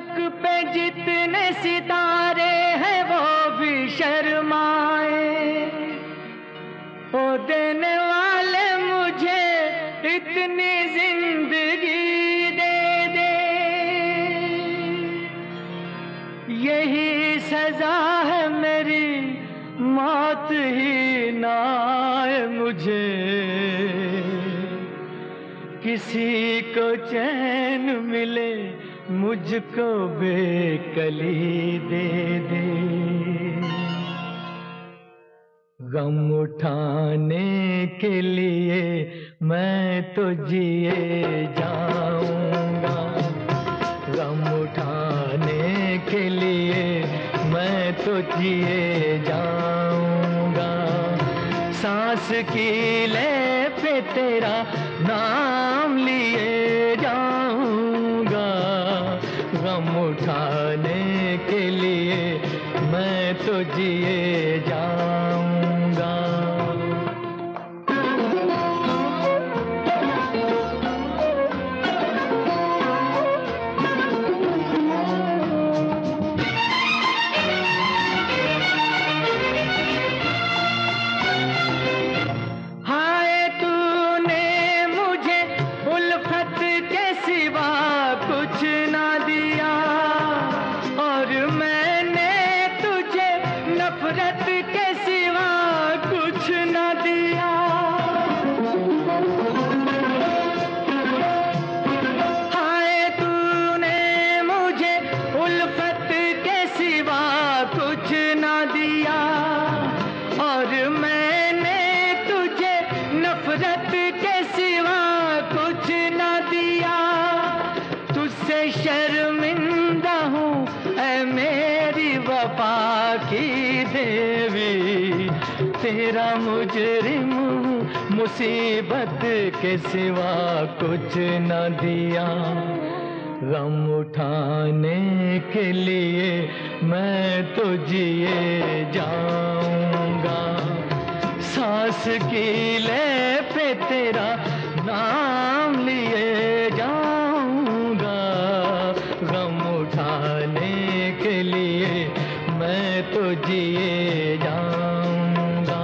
फलक पे जितने सितारे हैं वो भी शर्माए। ओ देने वाले मुझे इतनी जिंदगी दे दे, यही सजा है मेरी, मौत ही ना आए मुझे। किसी को चैन मिले, मुझको बेकली दे दे। गम उठाने के लिए मैं तो जिए जाऊंगा, गम उठाने के लिए मैं तो जिए जाऊंगा। सांस की ले पे तेरा नाम लिए जाऊंगा, गम उठाने के लिए मैं तो जिए जाऊंगा। हाय तूने मुझे उल्फत के सिवा कुछ ना दिया, और मैंने तुझे नफरत के सिवा कुछ ना दिया। हाय तूने मुझे उल्फत के सिवा कुछ ना दिया, और मैंने तुझे नफरत के सिवा कुछ ना दिया। तुझसे शर्मिंदा हूँ ऐ मेरी वफा की देवी, तेरा मुजरिम हूँ, मुसीबत के सिवा कुछ न दिया। गम उठाने के लिए मैं तो जिए जाऊंगा, सांस की ले पे तेरा नाम लिए जाऊंगा। गम उठाने के लिए मैं तो जिए जाऊंगा।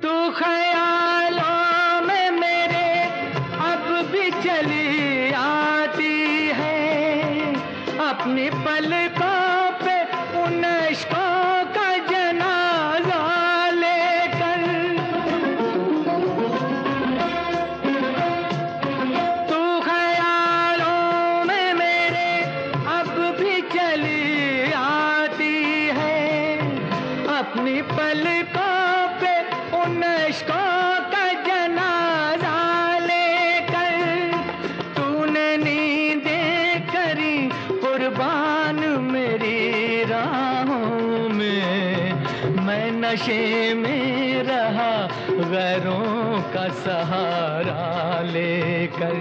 तू ख्यालों में मेरे अब भी चली आती है, अपनी पलकों पे उन इश्कों का जनाजा लेकर। तू ख्यालों में मेरे अब भी चली आती है, अपनी पलकों पे उन इश्कों का जनाजा लेकर। तूने नींदें करी कुर्बान मेरी राहों में, मैं नशे में रहा गैरों का सहारा लेकर।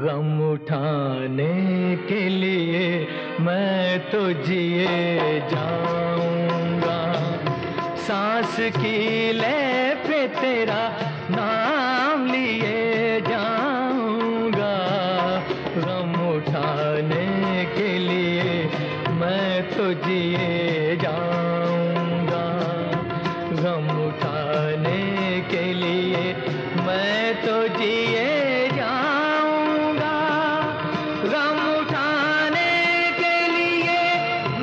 गम उठाने के लिए मैं तो जिए जाऊंगा, सांस की ले पे तेरा नाम लिए जाऊंगा। गम उठाने के लिए मैं तो जिए जाऊंगा, गम उठाने के लिए मैं तो जिए जाऊंगा। गम उठाने के लिए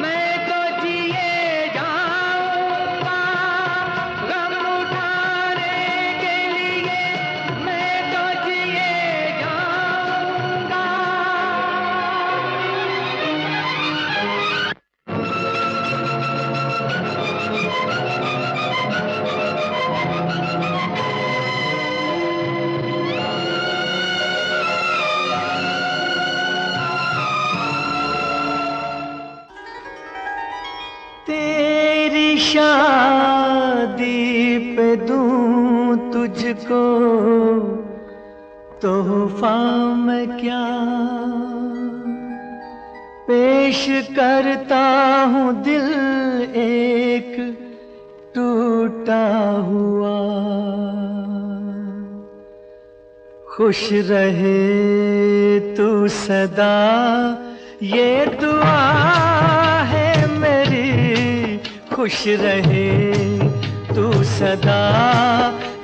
मैं तो जिए जाऊंगा, गम उठाने के लिए मैं तो जिए जाऊंगा। तेरी शादी पे दूं तुझको तोहफा मैं क्या, पेश करता हूँ दिल एक टूटा हुआ। खुश रहे तू सदा ये दुआ है मेरी, खुश रहे तू सदा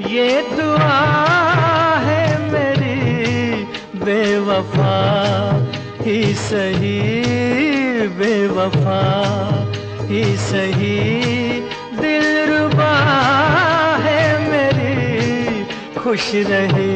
ये दुआ है मेरी। बेवफा ही सही, बेवफा ही सही, दिलरुबा है मेरी, खुश रहे।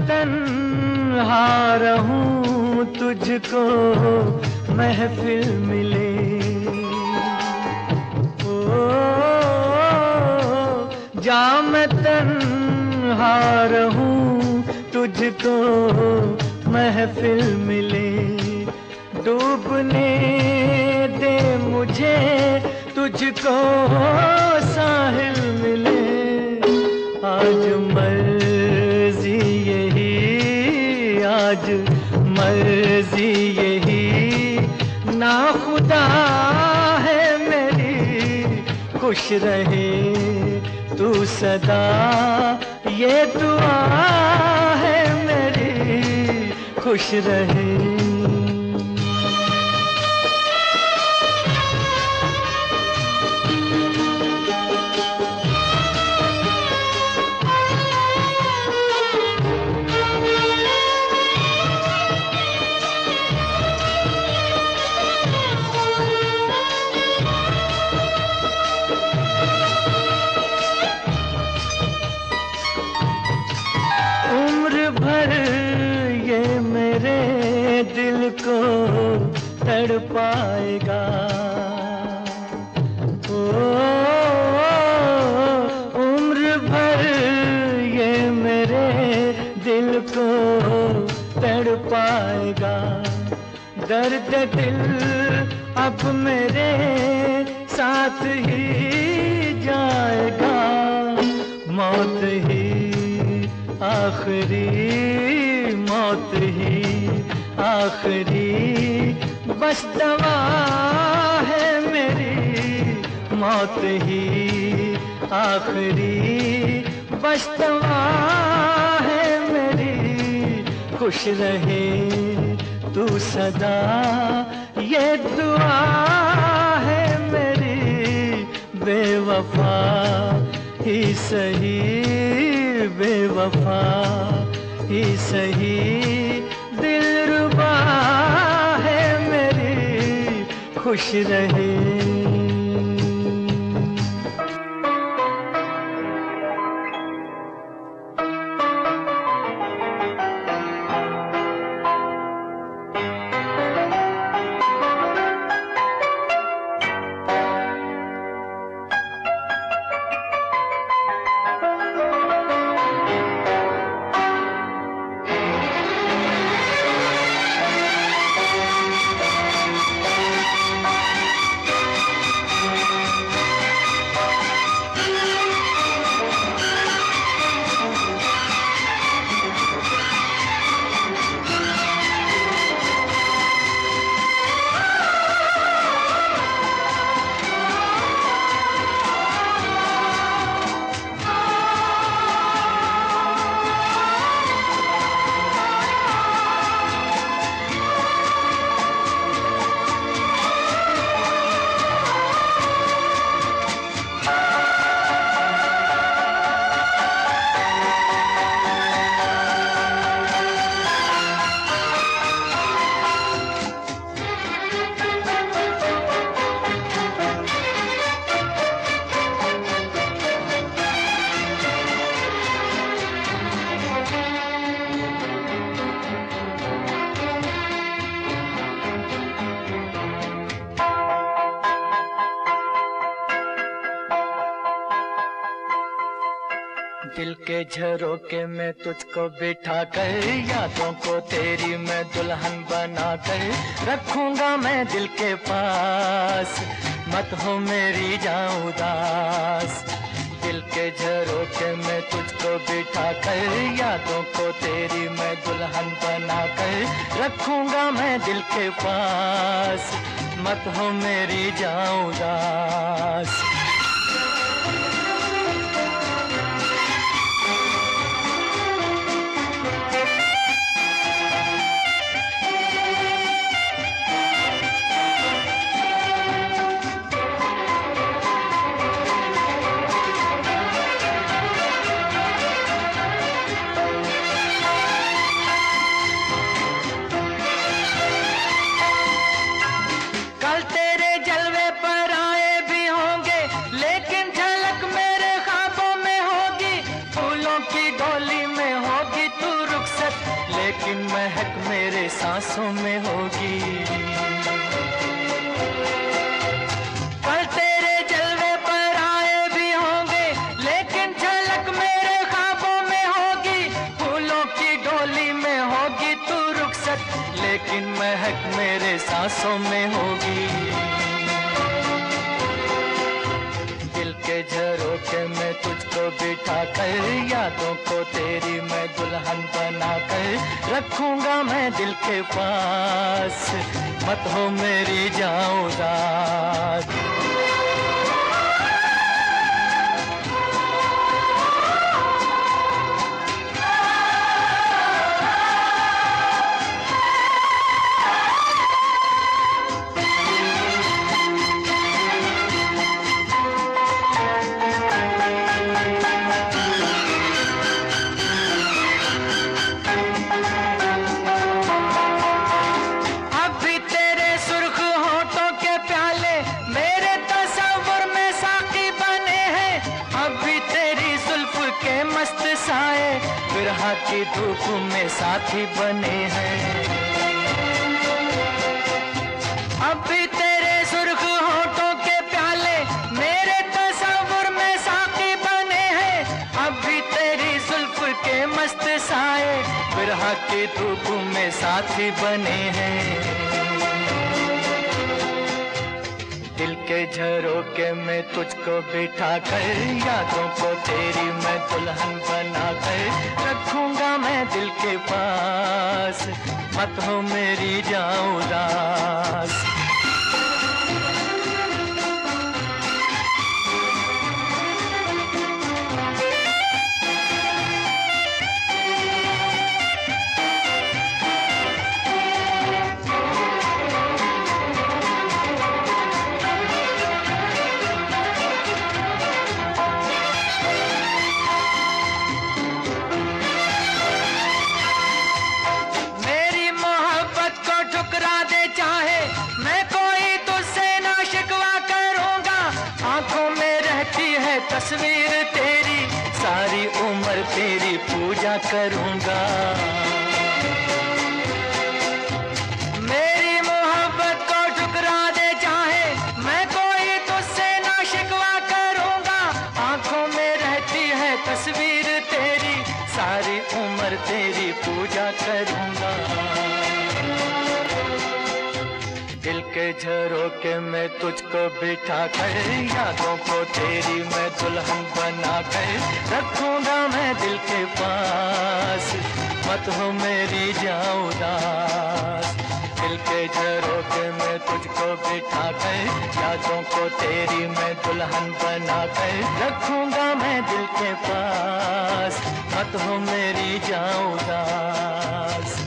तन्हा रहूं तुझको महफिल मिले, ओ जा मैं तन्हा रहूं तुझको महफिल मिले। डूबने दे मुझे तुझको साहिल मिले। आज मर्जी यही, आज मर्जी यही, ना खुदा है मेरी, खुश रहे तू सदा ये दुआ है मेरी, खुश रहे। दिल को तड़पाएगा, ओ उम्र भर ये मेरे दिल को तड़पाएगा। दर्द दिल अब मेरे साथ ही जाएगा। मौत ही आखिरी, मौत ही आखिरी बस दवा है मेरी। मौत ही आखिरी बस दवा है मेरी, खुश रहे तू सदा ये दुआ है मेरी। बेवफा ही सही, बेवफा ही सही, दिलरुबा है मेरी, खुश रहे। झरोके में तुझको बिठा कर, यादों को तेरी मैं दुल्हन बना कर रखूंगा मैं दिल के पास, मत हो मेरी जाऊं उदास। दिल के झरोके में तुझको बिठा कर, यादों को तेरी मैं दुल्हन बना कर रखूंगा मैं दिल के पास, मत हो मेरी जाऊं उदास। लेकिन महक मेरे सांसों में होगी। कल तेरे जलवे पर आए भी होंगे, लेकिन झलक मेरे ख्वाबों में होगी। फूलों की डोली में होगी तू रुखसत, लेकिन महक मेरे सांसों में होगी। दिल के झरोके में तुझको बिठा कर, यादों को तेरी मैं दुल्हन बना कर रखूंगा मैं दिल के पास, मत हो मेरी जाऊं उदास। बिरहा की धूप में साथी बने हैं, अब भी तेरे सुर्ख होठों के प्याले मेरे तस्वुर में साथी बने हैं। अब भी तेरी जुल्फ के मस्त साए बिरहा की धूप में साथी बने हैं। दिल के झरोके में तुझको बिठा कर, यादों को तेरी मैं दुल्हन बना कर रखूंगा मैं दिल के पास, मत हो मेरी जाऊं उदास। तस्वीर तेरी सारी उम्र तेरी पूजा करूंगा। मेरी मोहब्बत को ठुकरा दे चाहे, मैं कोई तुझसे ना शिकवा करूंगा। आंखों में रहती है तस्वीर तेरी सारी उम्र तेरी पूजा करूंगा। दिल के झरोके में तुझको बिठा कर, यादों को तेरी मैं दुल्हन बना कर रखूंगा मैं दिल के पास, मत हो मेरी जाऊं उदास। दिल के झरोके में तुझको बिठा कर, यादों को तेरी मैं दुल्हन बना कर रखूंगा मैं दिल के पास, मत हो मेरी जाऊं उदास।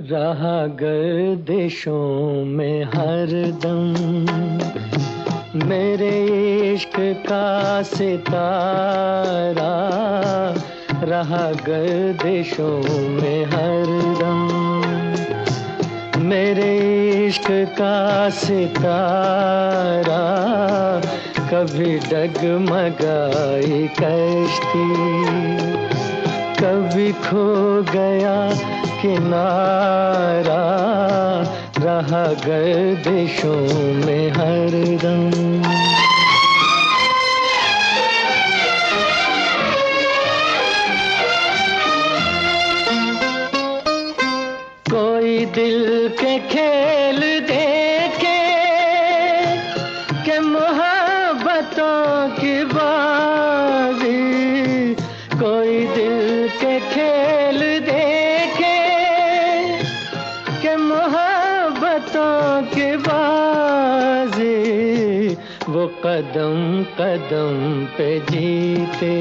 रहा गर्दिशों में हरदम सितारा रहा गर्दिशों में हरदम। मेरे इश्क का सितारा कभी डगमगाई कश्ती, कभी खो गया किनारा रहा गर्दिशों में हरदम। कोई दिल के खेल देखे कि मोहब्बतों की बाजी, कोई दिल के खेल देखे कि मोहब्बतों की बाजी, वो कदम कदम पे जीते,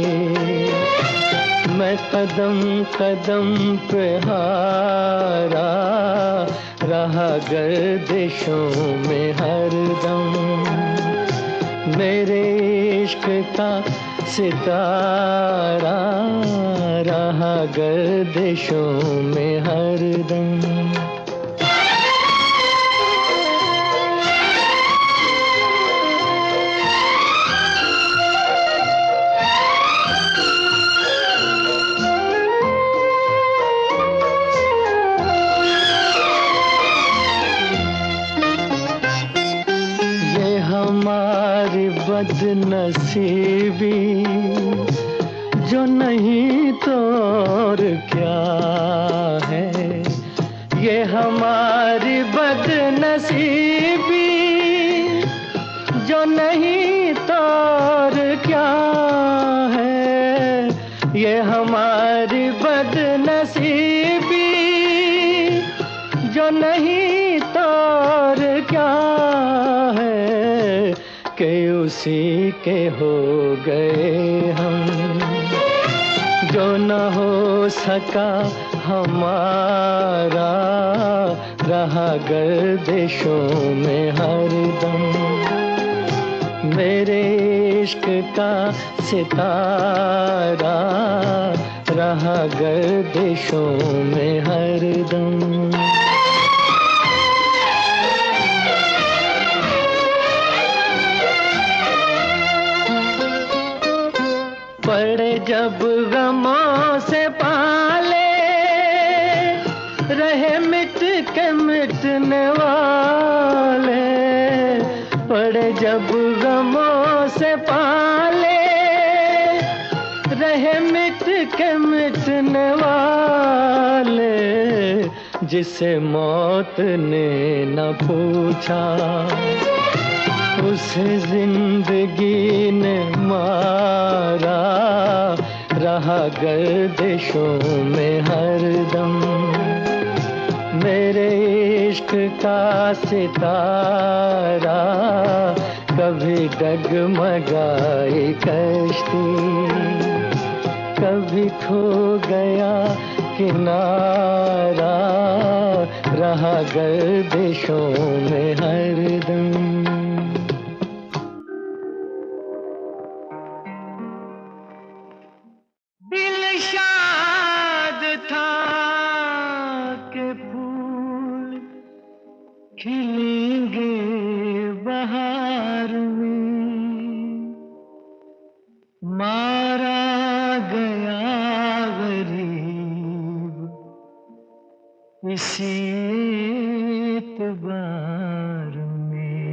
मैं कदम कदम पे हारा रहा गर्दिशों में हरदम। मेरे इश्क का सितारा रहा गर्दिशों में हरदम। हमारी बदनसीबी जो नहीं तो और क्या है, ये हमारी बदनसीबी जो नहीं तो और क्या है, ये हमारी बदनसीबी जो नहीं तो और क्या है, कि उसी के हो गए हम, जो न हो सका हमारा रहा गर्दिशों में हरदम। मेरे इश्क का सितारा रहा गर्दिशों में हरदम। पड़े जब गमों से पाले, रहे मिट के मिटने वाले, पड़े जब गमों से पाले, रहे मिट के मिटने वाले, जिसे मौत ने न पूछा उसे जिंदगी ने मारा रहा गर्दिशों में हरदम। मेरे इश्क का सितारा कभी डगमगाई कश्ती, कभी खो गया किनारा रहा गर्दिशों में हरदम। खिलेंगे बहार में, मारा गया गरीब इसी एतबार में।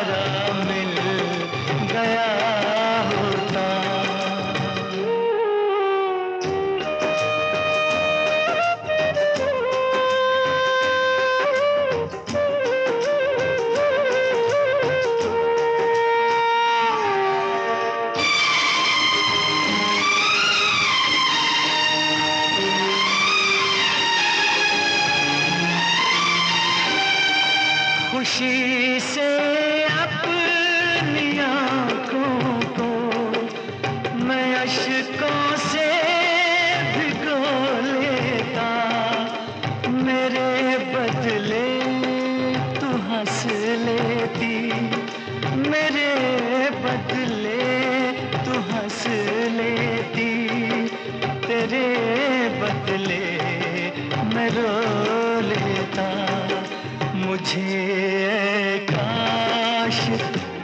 सारा मिल गया होता। खुशी से अपनी आँखों को मैं अश्कों से भिगो लेता, मेरे बदले तू हंस लेती, मेरे बदले तू हंस लेती, तेरे बदले मैं रो लेता। मुझे काश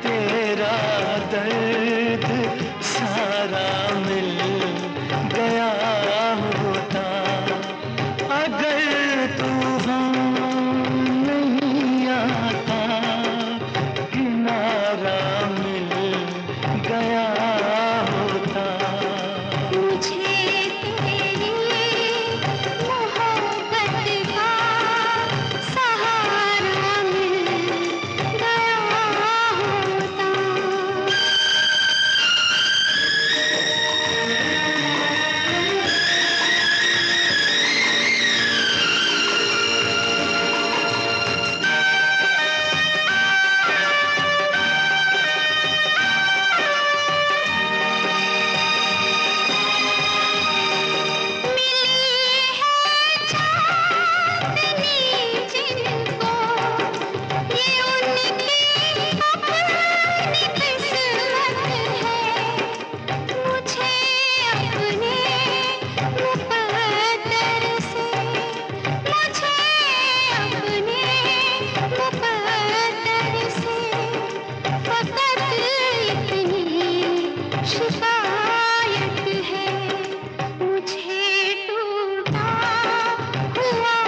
तेरा दर्द सारा मिल गया होता। अगर तूफान नहीं आता, किनारा मिल गया होता। मुझे तेरी मोहब्बत का सहारा मिल गया होता। जिनको ये उनकी अपनी किस्मत है, मुझे अपने मुक़द्दर से, मुझे अपने मुक़द्दर से फ़क़त इतनी शिकायत है। मुझे टूटा हुआ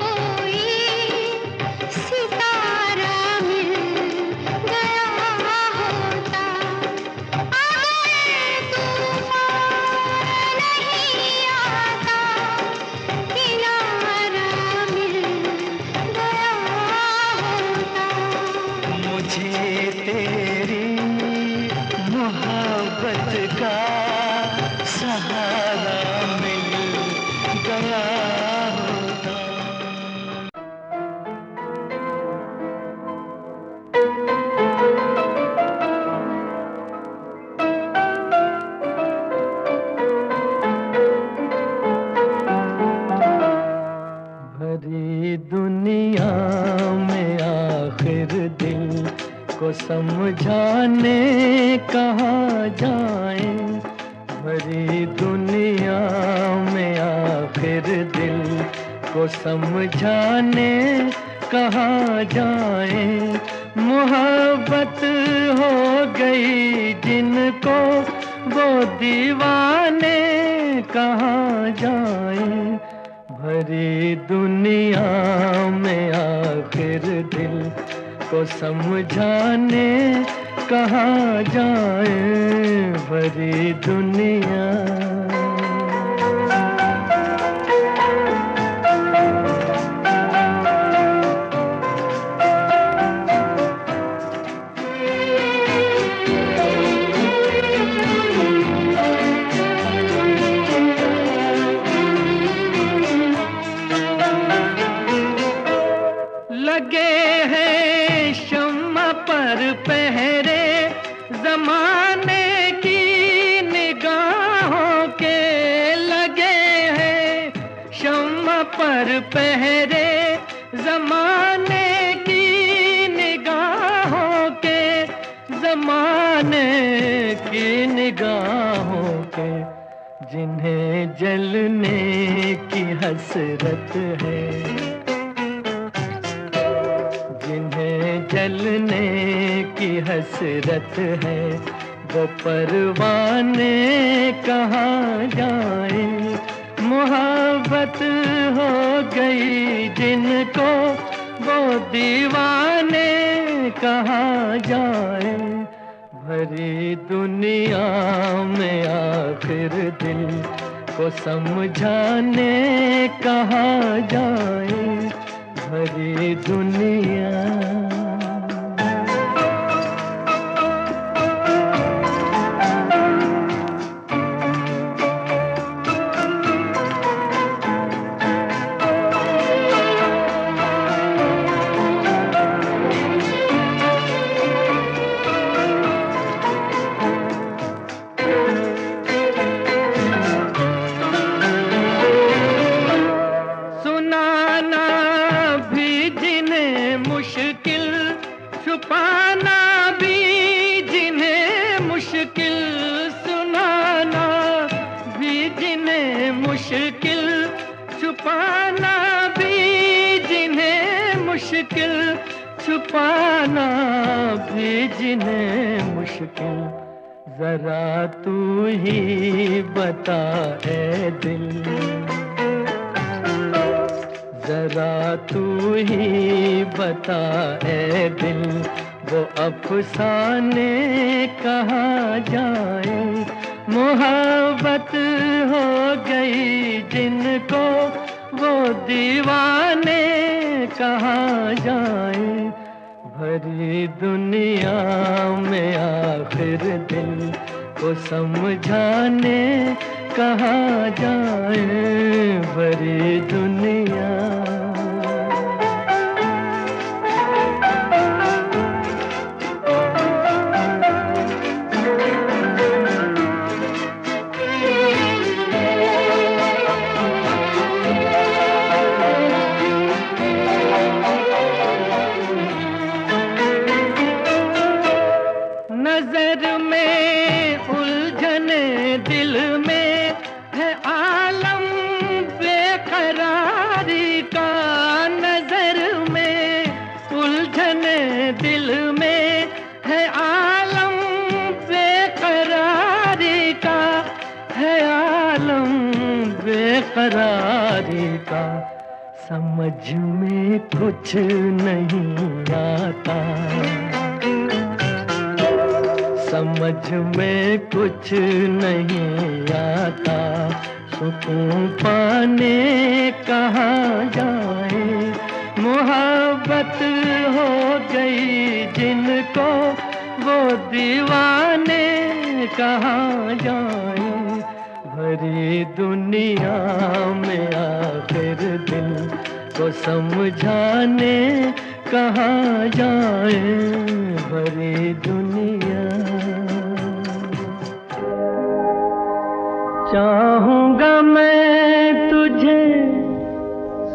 कोई सितारा मिल गया होता। अगर तूफान नहीं आता, किनारा मिल गया होता। मुझे तेरी मोहब्बत का सहारा मिल गया होता। भरी दुनिया में आखिर दिल को समझाने कहाँ जाएं। भरी दुनिया में आखिर दिल को समझाने कहाँ जाएं। मोहब्बत हो गई जिनको वो दीवाने कहाँ जाएं। भरी दुनिया में आखिर दिल को समझाने कहाँ जाएं। भरी दुनिया। लगे हैं शम्मा पर पहरे जमाने की निगाहों के, लगे हैं शम्मा पर पहरे जमाने की निगाहों के, जमाने की निगाहों के, जिन्हें जलने की हसरत है, जिन्हें जलने की हसरत है, वो परवाने कहाँ जाए। मोहब्बत हो गई जिनको वो दीवाने कहाँ जाए, भरी दुनिया में आखिर दिल को समझाने कहाँ जाए, भरी दुनिया। छुपाना भी जिन्हें मुश्किल, सुनाना भी जिन्हें मुश्किल, छुपाना भी जिन्हें मुश्किल, छुपाना भी जिन्हें मुश्किल। जरा तू ही बता ऐ दिल, जरा तू ही बता ऐ दिल, वो अफसाने कहाँ जाए। मोहब्बत हो गई जिनको वो दीवाने कहाँ जाए, भरी दुनिया में आखिर दिल को समझाने कहाँ जाए, भरी दुनिया। नजर में उलझने दिल में है आलम बेकरारी का, नजर में उलझने दिल में है आलम बेकरारी का, है आलम बेकरारी का। समझ में कुछ नहीं आता, समझ में कुछ नहीं आता, सुकून पाने कहाँ जाए। मोहब्बत हो गई जिनको वो दीवाने कहाँ जाए, भरी दुनिया में आखिर दिल को समझाने कहाँ जाए, भरी दुनिया। चाहूंगा मैं तुझे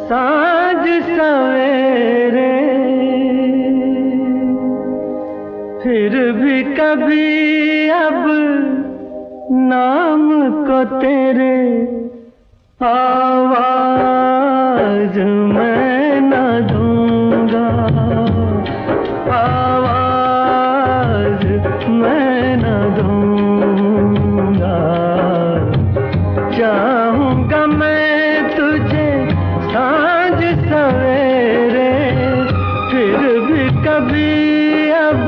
साँझ सवेरे, फिर भी कभी अब नाम को तेरे आवाज मैं न दूंगा, आवाज मैं न दूंगा। चाहूंगा मैं तुझे साँझ सवेरे, फिर भी कभी अब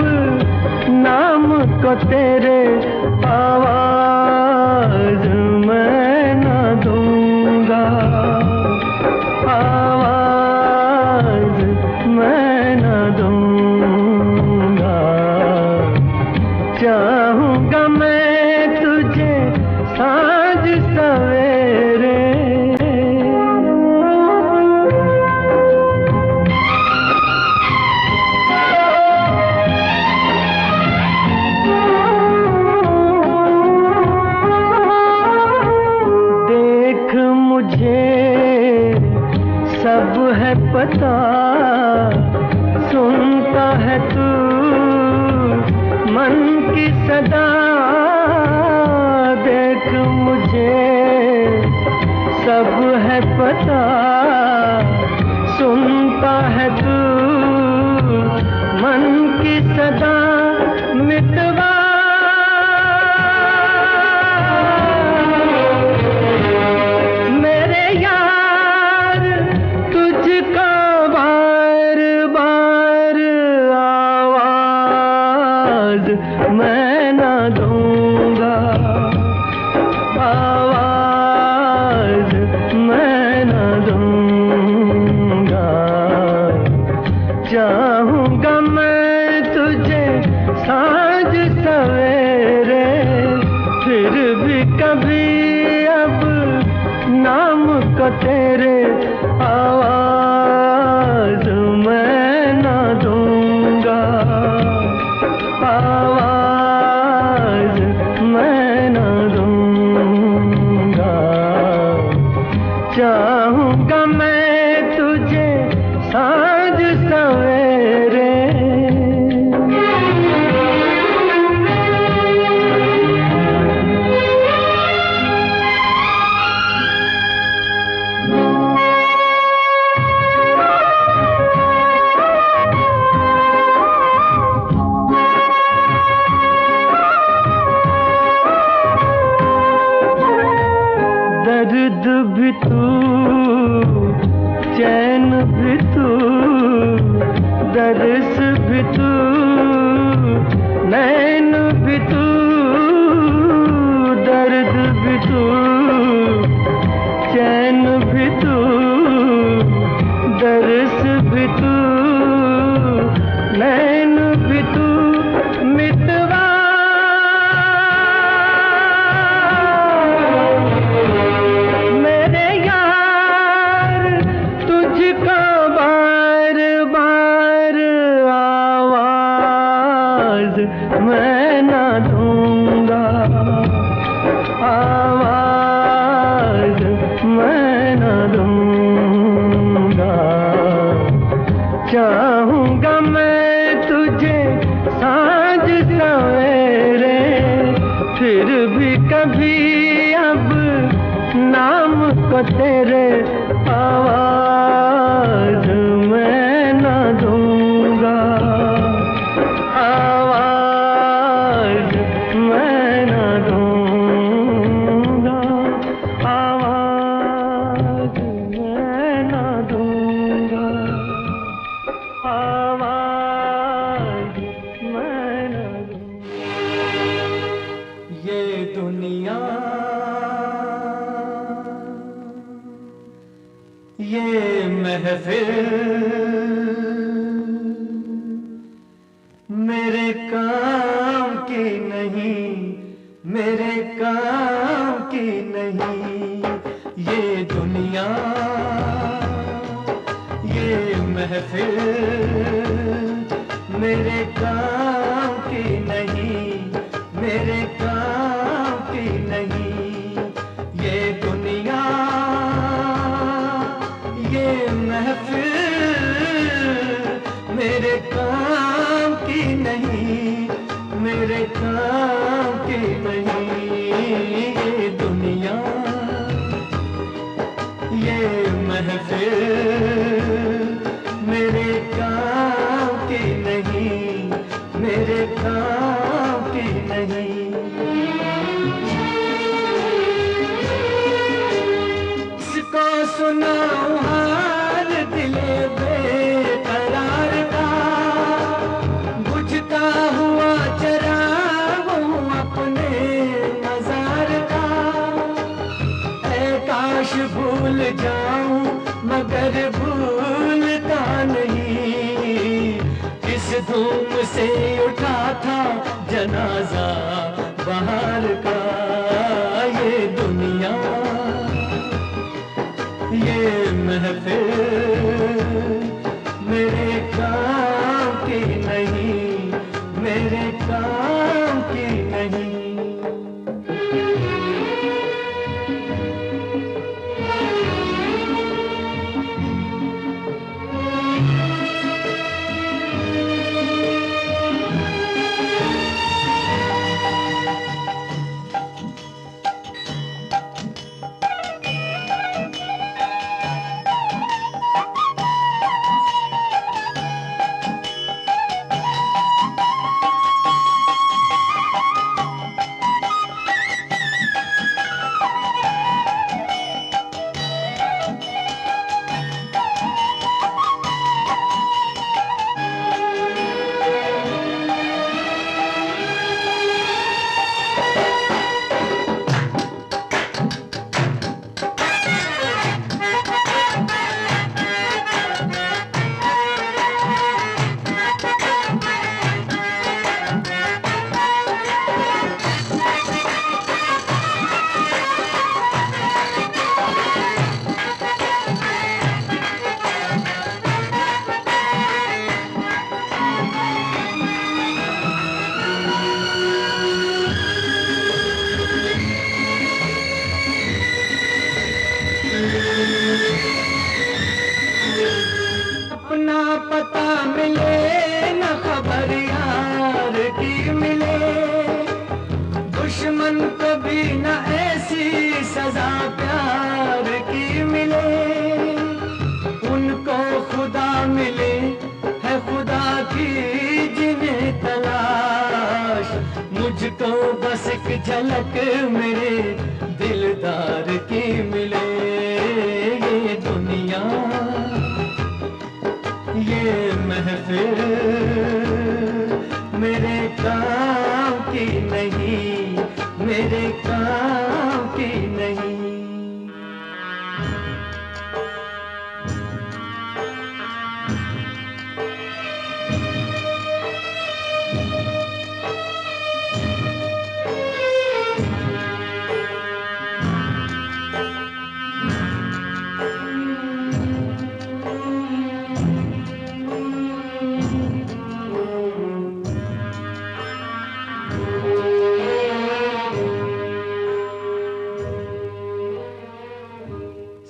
नाम को तेरे आवाज मैं न दूंगा, आवाज मैं न दूंगा। चाहूंगा मैं तुझे साँझ सवेरे। देख मुझे सब है पता, सुनता है तू मन की सदा। देख मुझे सब है पता, सुनता है तू मन की सदा। मिटवा मेरे यार तुझको बार बार आवाज आवाज मैं ना दूंगा, आवाज मैं ना दूंगा। चाहूंगा मैं तुझे सांझ सवेरे, फिर भी कभी अब नाम को तेरे आवाज मैं ना दूंगा, आवाज मैं ना दूंगा। चाहूंगा मैं तुझे सांझ सवेरे। दर्द भी तू, चैन भी तू, दर्स भी तू, नैन भी तू, दर्द भी तू, चैन भी तू, दर्स भी तू, नैन भी तू, मितवा मैं ना दूंगा, आवाज मैं ना दूंगा। चाहूंगा मैं तुझे सांझ सवेरे, फिर भी कभी अब नाम को तेरे आवाज मैं ना दूंगा, आवाज मैं ना दूंगा, आवाज मैं ना दूंगा, आवाज मैं ना दूंगा। ये दुनिया, ये महफिल मेरे काम की नहीं, मेरे काम की नहीं। ये दुनिया, ये महफिल मेरे काम की नहीं, मेरे काम की नहीं। ये दुनिया, ये महफिल मेरे काम की नहीं, मेरे काम की नहीं। ये दुनिया, ये महफिल मेरे काम की नहीं, मेरे काम की नहीं। इसको सुनाऊं हाल दिले बेकरार का, बुझता हुआ चराग हूँ अपने मजार का। ऐ काश भूल जाऊं मगर भूलता नहीं, किस धूम से उठा था मुझको बस एक झलक मेरे दिलदार की मिले। ये दुनिया ये महफिल मेरे काम की नहीं, मेरे काम की नहीं।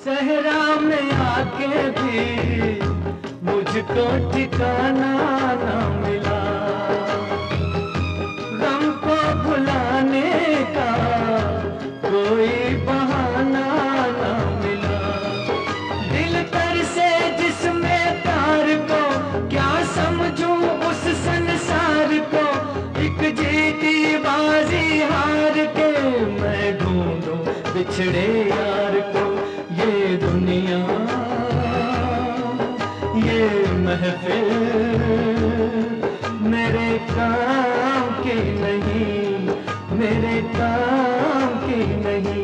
सहरा में आके भी मुझको ठिकाना ना मिला, गम को भुलाने का कोई बहाना ना मिला। दिल पर से जिसमें प्यार को क्या समझूं उस संसार को, एक जीती बाजी हार के मैं ढूंढूं बिछड़े यार को। ये दुनिया ये महफिल मेरे काम की नहीं, मेरे काम की नहीं।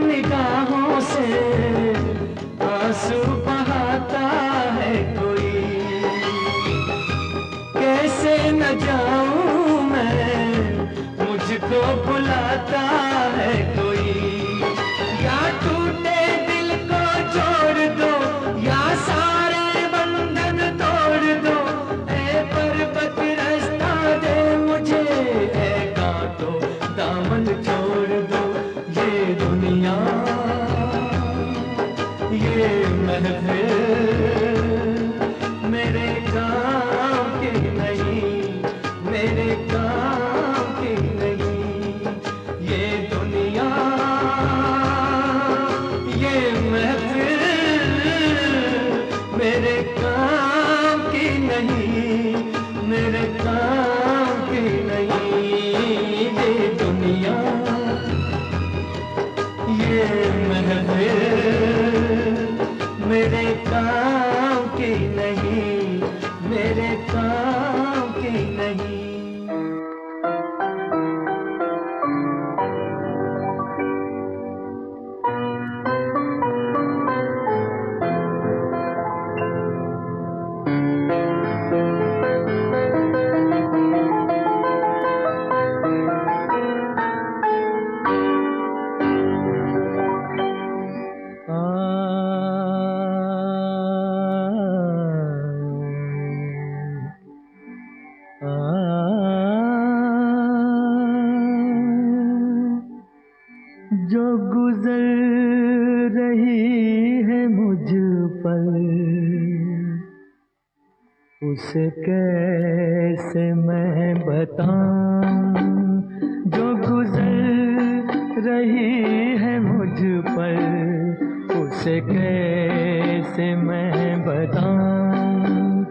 निगाहों से आंसू बहाता है कोई, कैसे न जाऊं मैं मुझको बुलाता है कोई। या टूटे दिल को जोड़ दो या सारे बंधन तोड़ दो, ऐ पर्वत रास्ता दे मुझे, ऐ कांटो दामन छोड़ दो। ये दुनिया ये महफिल मेरे काम की नहीं, मेरे काम की नहीं। ये दुनिया ये महफिल मेरे काम की नहीं, मेरे काम की नहीं। ये दुनिया ये महफिल मेरे काम की नहीं, मेरे काम की नहीं। जो गुजर रही है मुझ पर उसे कैसे मैं बताऊं, जो गुजर रही है मुझ पर उसे कैसे मैं बताऊं।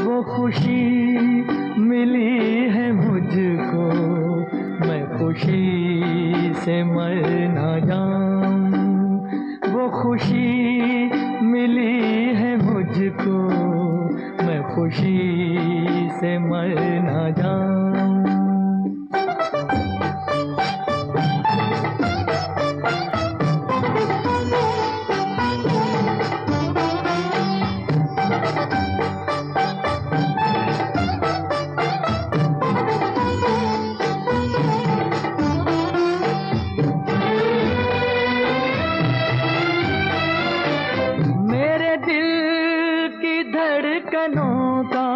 वो खुशी मिली है मुझको मैं खुशी से मर ना जाऊं। वो खुशी मिली है मुझको मैं खुशी से मर ना जाऊं। धड़कनों का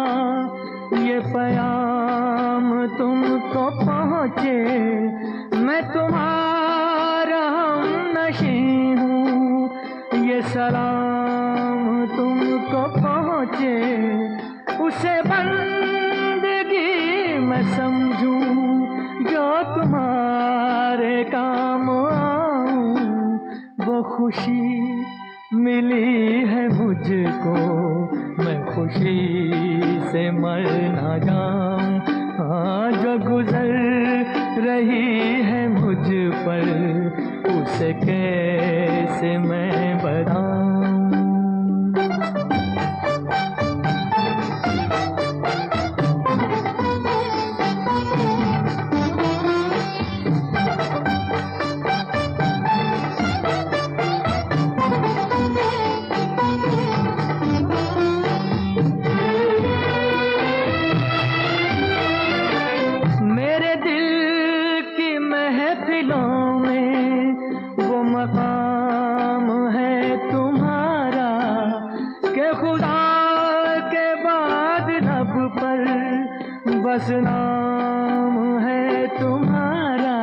ये प्याम तुमको पहुँचे, मैं तुम्हारा हमनशी हूँ। ये सलाम तुमको पहुँचे, उसे बंदगी मैं समझूं, जो तुम्हारे काम आऊं। वो खुशी मिली है मुझको, मैं खुशी से मर ना जाऊं। हाँ, जो गुजर रही है मुझ पर, उसे कैसे मैं बताऊं। महफिलों में वो मकाम है तुम्हारा, के खुदा के बाद लब पर बस नाम है तुम्हारा।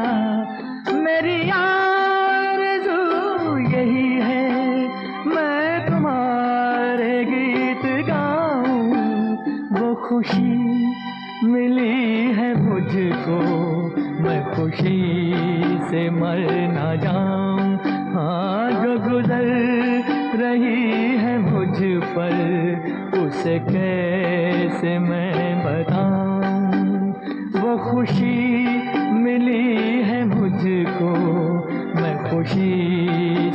मेरी आरज़ू यही है, मैं तुम्हारे गीत गाऊं। वो खुशी मिली है मुझको, मैं खुशी से मर ना जाऊं। हाँ, जो गुजर रही है मुझ पर, उसे कैसे मैं बताऊं। वो खुशी मिली है मुझको, मैं खुशी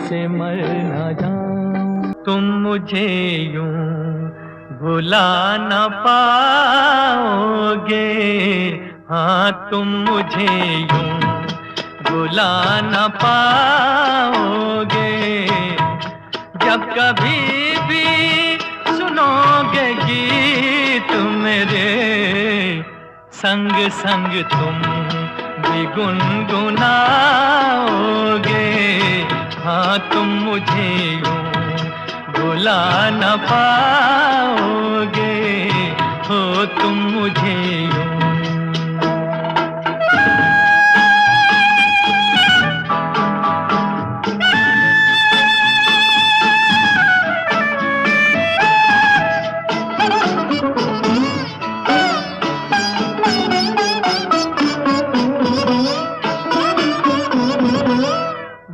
से मर ना जाऊं। तुम मुझे यूं भुला न पाओगे, हाँ तुम मुझे यूं भुला न पाओगे। जब कभी भी सुनोगे गीत मेरे, संग संग तुम भी गुनगुनाओगे। हाँ तुम मुझे यूं भुला न पाओगे, हो तुम मुझे यूं।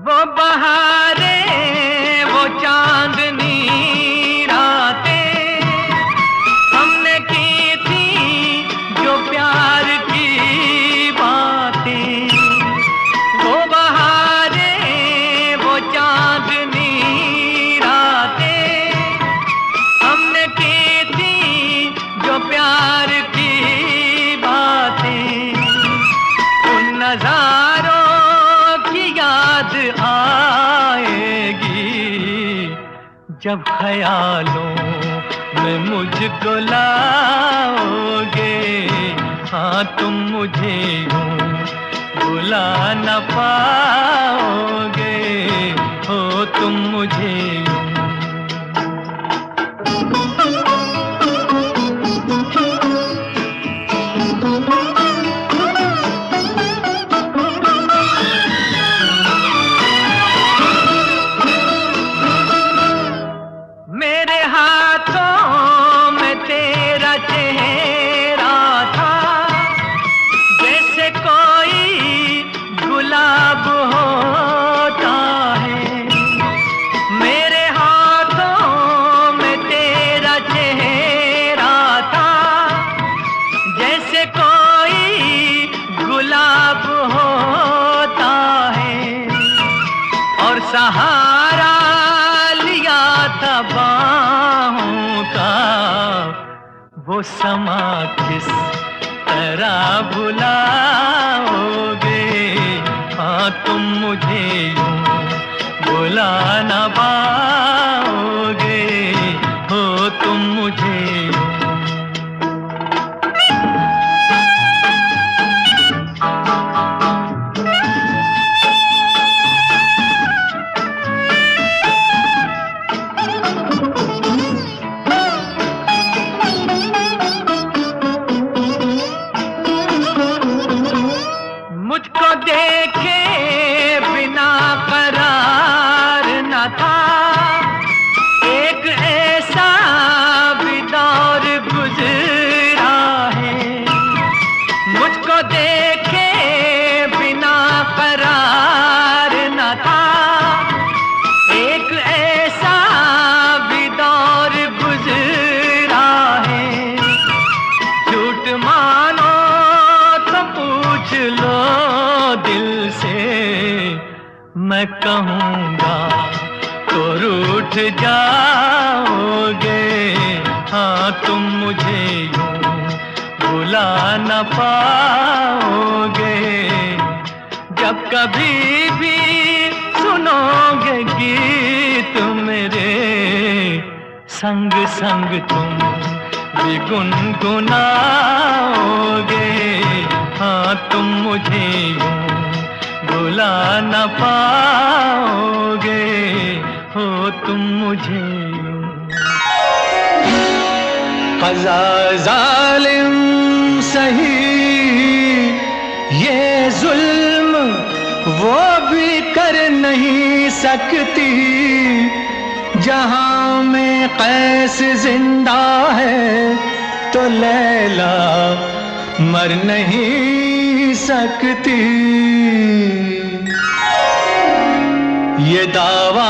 वो बहारें, वो चांदनी रातें हमने की थी, जो प्यार की बातें। वो बहारें, वो चांदनी रातें हमने की थी, जो प्यार की बातें। उन नज़ारों याद आएगी, जब ख्यालों में मुझको लाओगे। हाँ तुम मुझे यूं भुला न पाओगे, हो तुम मुझे यूं। मेरे हाथों में तेरा चेहरा था, जैसे कोई गुलाब होता है। मेरे हाथों में तेरा चेहरा था, जैसे कोई गुलाब होता है। और सहारा बाहों का, वो समा किस तरह भुलाओगे। हाँ तुम मुझे यूं भुला न पाओगे, हो तुम मुझे यूं। मैं कहूँगा तो रूठ जाओगे। हाँ तुम मुझे यूं भुला न पाओगे। जब कभी भी सुनोगे गीत मेरे, संग संग तुम भी गुनगुनाओगे। हाँ तुम मुझे यूं भुला न पाओगे, हो तुम मुझे यूं। क़ज़ा ज़ालिम सही ये जुल्म वो भी कर नहीं सकती। जहां में कैस जिंदा है तो लैला मर नहीं सकती। ये दावा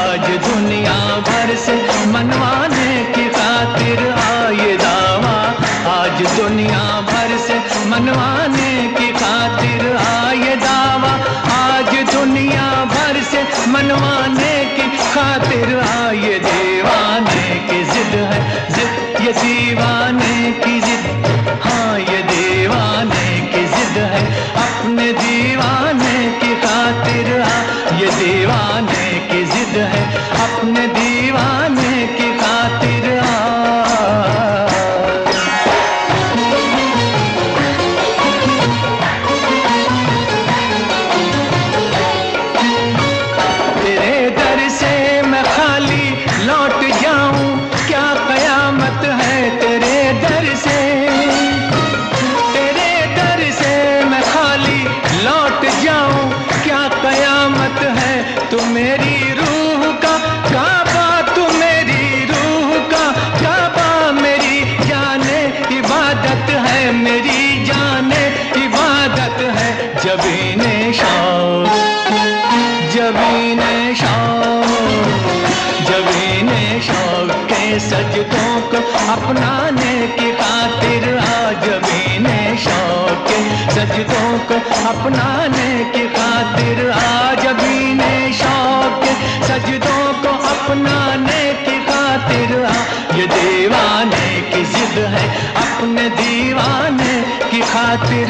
आज दुनिया भर से मनवाने की खातिर। ये दावा आज दुनिया भर से मनवाने की खातिर। ये दावा आज दुनिया भर से मनवाने की खातिर। ये दीवाने की जिद है, जिद ये दीवाने की जिद। हाँ ये दीवाने की जिद है अपने दीवाने की खातिर। ये दीवाने की जिद है अपने दीवाने की खातिर। तेरे दर से मैं खाली लौट जाऊं, क्या कयामत है तेरे दर से। तेरे दर से मैं खाली लौट जाऊं, क्या कयामत है। तू मेरी रूह का काबा, तू मेरी रूह का काबा। मेरी जाने इबादत है, मेरी जाने इबादत है। जबीने शौक, जबीने शौक, जबीने शौक के सजदों को अपनाने की खातिर। जबीने शौक के सजदों को अपनाने की खातिर। जबीने शौक के सजदों को अपनाने की खातिर। ये दीवाने की जिद है अपने दीवाने की खातिर।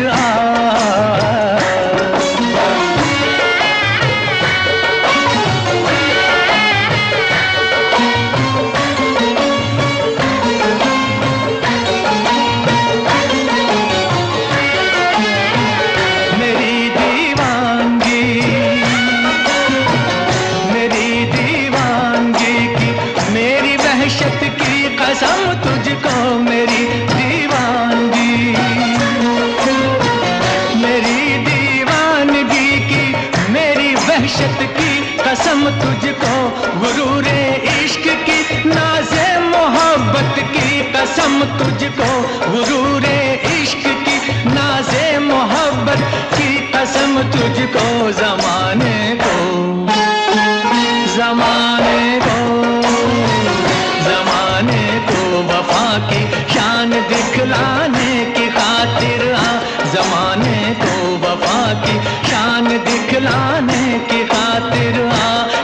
कसम तुझको मेरी दीवानगी, मेरी दीवानगी की, मेरी वहशत की कसम तुझको। गुरूरे इश्क की, नाज़े मोहब्बत की कसम तुझको। गुरूरे इश्क की, नाज़े मोहब्बत की कसम तुझको। ज़माने को, ज़माने को, ज़माने को वफा की शान दिखलाने की खातिर। ज़माने को वफा की शान दिखलाने की खातिर।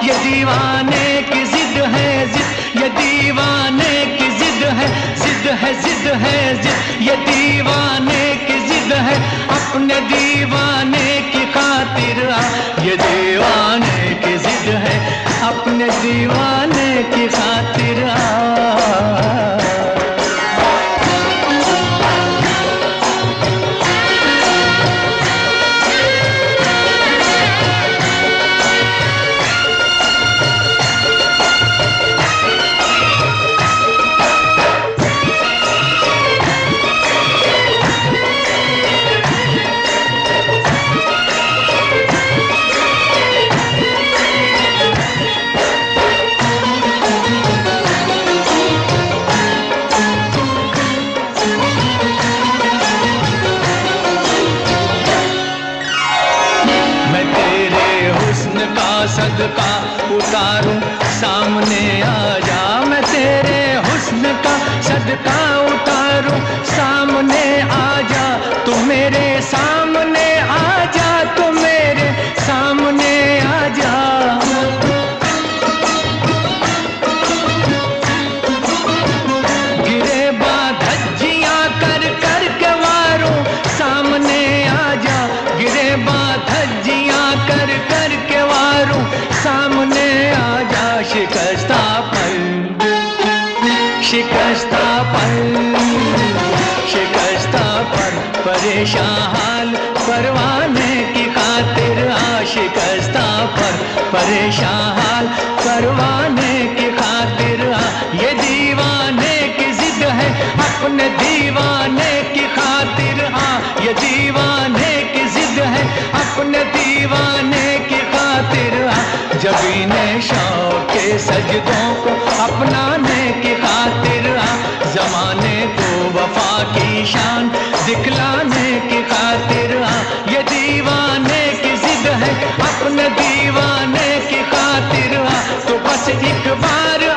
ये दीवाने की जिद है, जिद ये दीवाने की जिद है, जिद है, जिद है, जिद ये दीवाने की जिद है अपने दीवाने की खातिर। ये दीवाने की जिद है अपने दीवाने की खातिर। सदका उतारूं सामने आ जा। मैं तेरे हुस्न का सदका उतारूं सामने आ कर कर के वारूं, सामने आ जा शिकस्ता पर, शिकस्ता पर, शिकस्ता पर, परेशान हाल करवाने की खातिर आ शिकस्ता पर, परेशान हाल करवाने की खातिर आ। ये दीवाने की जिद है अपने दीवाने की खातिर आ, ये दीवाने की जिद है अपने दीवाने की खातिर आ। जबीने शौक के सजदों को अपनाने की खातिर आ, जमाने को वफा की शान दिखलाने की खातिर आ। ये दीवाने की जिद है अपने दीवाने की खातिर आ, तो बस एक बार आ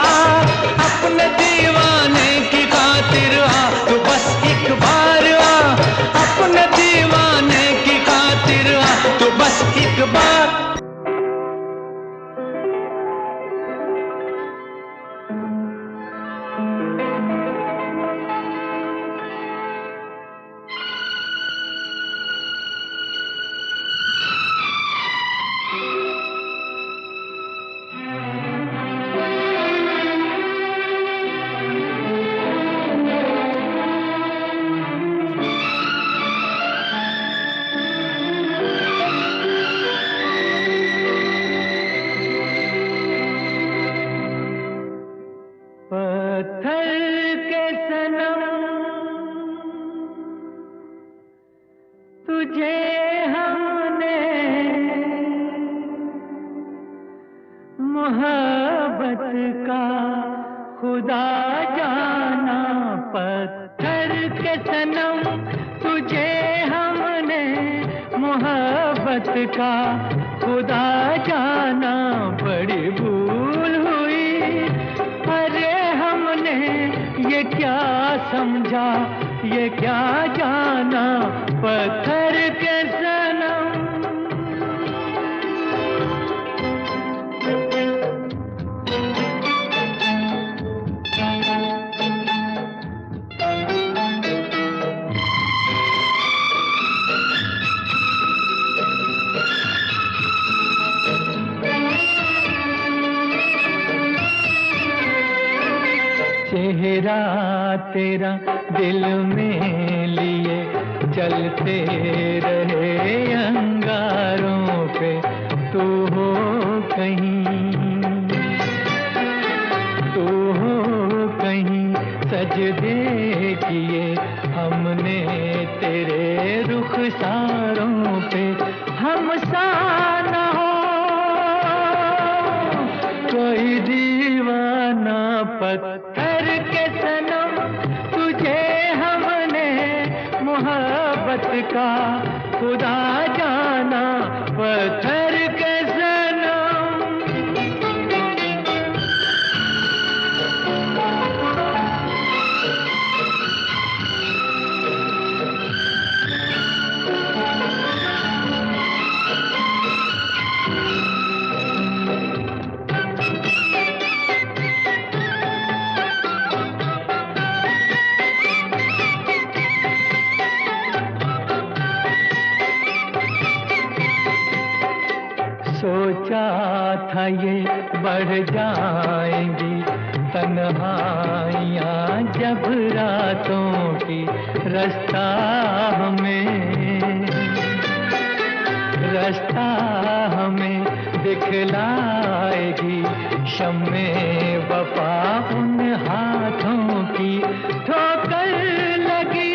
अपने दीवाने की खातिर आ, तो बस एक बार आ अपने दीवाने की खातिर आ, तो बस एक बार। पत्थर के सनम तुझे हमने मोहब्बत का खुदा जाना, पत्थर के सनम तुझे हमने मोहब्बत का खुदा जाना। बड़ी भूल हुई अरे हमने ये क्या समझा ये क्या जाना, पत्थर के सनम। चेहरा तेरा दिल में लिए चलते रहे अंगारों पे, तू हो कहीं, तू हो कहीं सजदे किए हमने तेरे रुखसारों पे। हम सा न हो कोई दीवाना, पत्थर के सनम तुझे हमने मोहब्बत का खुदा जाना, पत्थर के सनम। सोचा था ये बढ़ जाएंगी तन्हाइयाँ जब रातों की, रास्ता हमें दिखलाएगी शम्मे वफा उन हाथों की। ठोकर लगी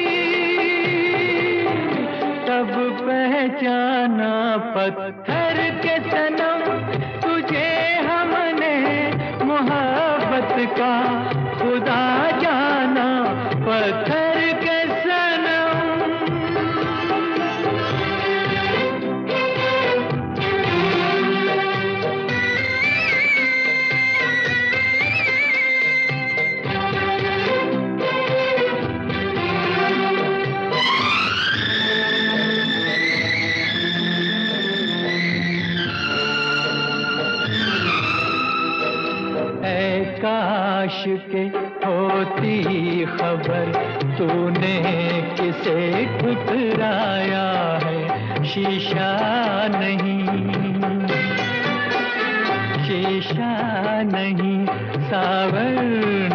तब पहचाना, पत्थर के सनम तुझे हमने मोहब्बत का खुदा जाना, पत्थर के सनम। काश के होती खबर तूने किसे ठुकराया है, शीशा नहीं निशा नहीं, सावर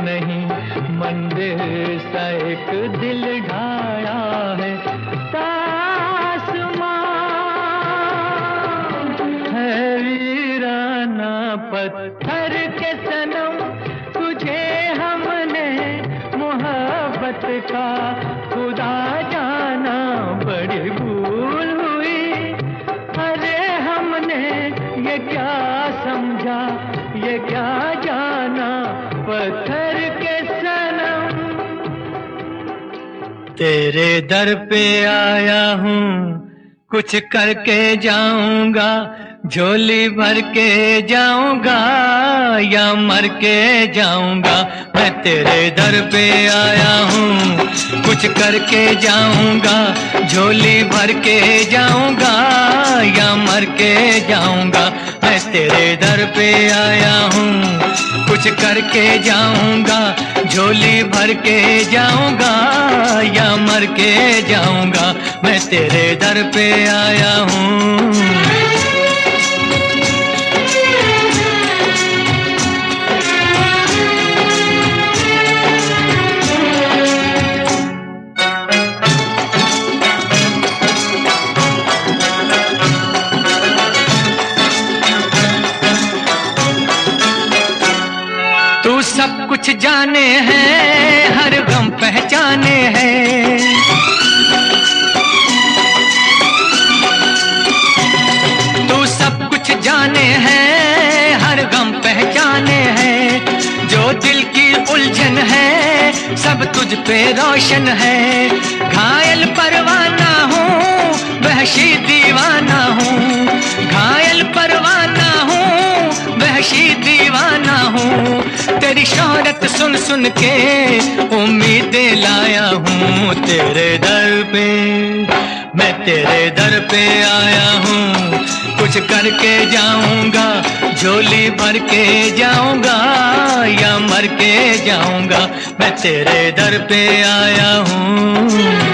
नहीं, मंदिर सा एक दिल ढाया है। है वीराना पत्थर के सनम, तुझे हमने मोहब्बत का खुदा जाना, बड़ी भूल हुई। अरे हमने ये क्या समझा, ये क्या जाना, पत्थर के सनम। तेरे दर पे आया हूँ, कुछ करके जाऊंगा, झोली भर के जाऊंगा या मर के जाऊंगा। मैं तेरे दर पे आया हूँ, कुछ करके जाऊंगा, झोली भर के जाऊंगा या मर के जाऊंगा। मैं तेरे दर पे आया हूँ, कुछ करके जाऊंगा, झोली भर के जाऊंगा या मर के जाऊंगा। मैं तेरे दर पे आया हूँ। तू सब कुछ जाने हैं, हर गम पहचाने हैं। तू सब कुछ जाने हैं, हर गम पहचाने हैं। जो दिल की उलझन है, सब तुझ पे रोशन है। घायल परवाना हूँ, वहशी दीवाना हूँ। घायल परवाना हूँ, वहशी दीवाना हूँ। तेरी शोहरत सुन सुन के उम्मीदें लाया हूँ तेरे दर पे। मैं तेरे दर पे आया हूँ, कुछ करके जाऊंगा, झोली भर के जाऊंगा या मर के जाऊंगा। मैं तेरे दर पे आया हूँ।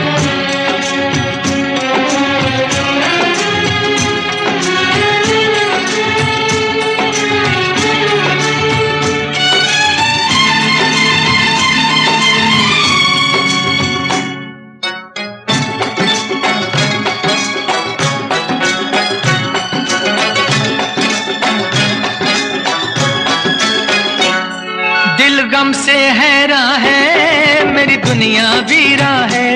दिल गम से हैरा है, मेरी दुनिया वीरा है।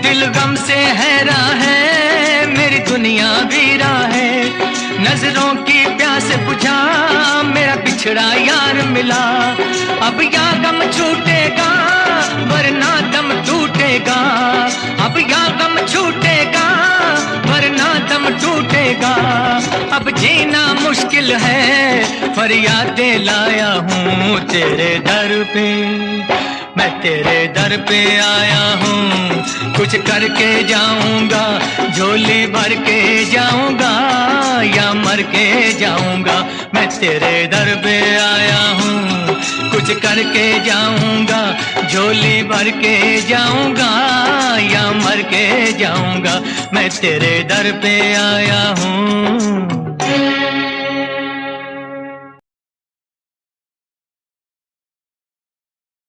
दिल गम से हैरा है, मेरी दुनिया वीरा है। नजरों की प्यास बुझा, मेरा बिछड़ा यार मिला। अब या गम छूटेगा, वरना दम टूटेगा। अब या गम छूटेगा, वरना दम टूटेगा। अब जीना मुश्किल है, फरियादें लाया हूँ तेरे दर पे। मैं तेरे दर पे आया हूँ, कुछ करके जाऊंगा, झोली भर के जाऊंगा या मर के जाऊंगा। मैं तेरे दर पे आया हूँ, कुछ करके जाऊंगा, झोली भर के जाऊंगा या मर के जाऊंगा। मैं तेरे दर पे आया हूँ।